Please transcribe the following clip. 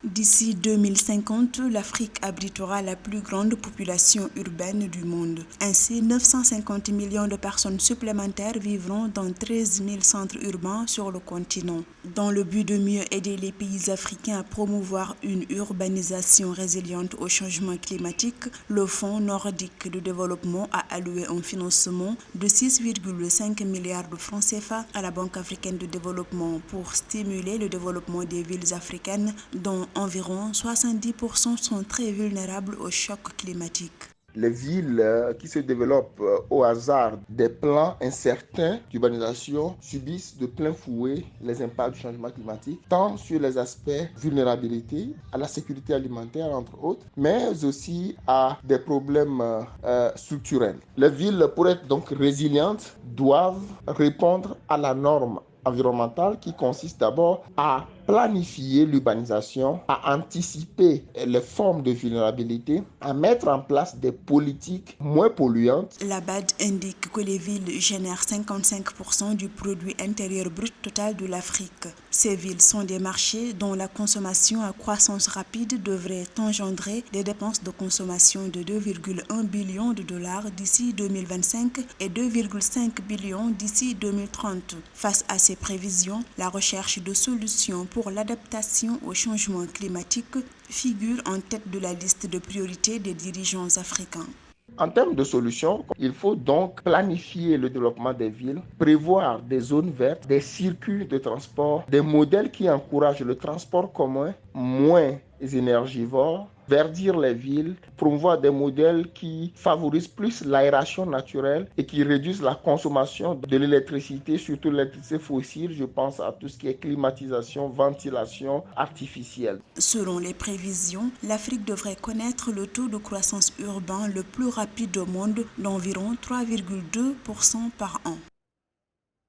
D'ici 2050, l'Afrique abritera la plus grande population urbaine du monde. Ainsi, 950 millions de personnes supplémentaires vivront dans 13 000 centres urbains sur le continent. Dans le but de mieux aider les pays africains à promouvoir une urbanisation résiliente au changement climatique, le Fonds nordique de développement a alloué un financement de 6,5 milliards de francs CFA à la Banque africaine de développement pour stimuler le développement des villes africaines dont environ 70% sont très vulnérables au choc climatique. Les villes qui se développent au hasard des plans incertains d'urbanisation subissent de plein fouet les impacts du changement climatique, tant sur les aspects vulnérabilité, à la sécurité alimentaire entre autres, mais aussi à des problèmes structurels. Les villes, pour être donc résilientes, doivent répondre à la norme environnementale qui consiste d'abord à planifier l'urbanisation, à anticiper les formes de vulnérabilité, à mettre en place des politiques moins polluantes. La BAD indique que les villes génèrent 55% du produit intérieur brut total de l'Afrique. Ces villes sont des marchés dont la consommation à croissance rapide devrait engendrer des dépenses de consommation de 2,1 billions de dollars d'ici 2025 et 2,5 billions d'ici 2030. Face à ces prévisions, la recherche de solutions pour l'adaptation au changement climatique figure en tête de la liste de priorités des dirigeants africains. En termes de solutions, il faut donc planifier le développement des villes, prévoir des zones vertes, des circuits de transport, des modèles qui encouragent le transport commun, moins énergivores, verdir les villes, promouvoir des modèles qui favorisent plus l'aération naturelle et qui réduisent la consommation de l'électricité, surtout l'électricité fossile. Je pense à tout ce qui est climatisation, ventilation artificielle. Selon les prévisions, l'Afrique devrait connaître le taux de croissance urbain le plus rapide au monde d'environ 3,2% par an.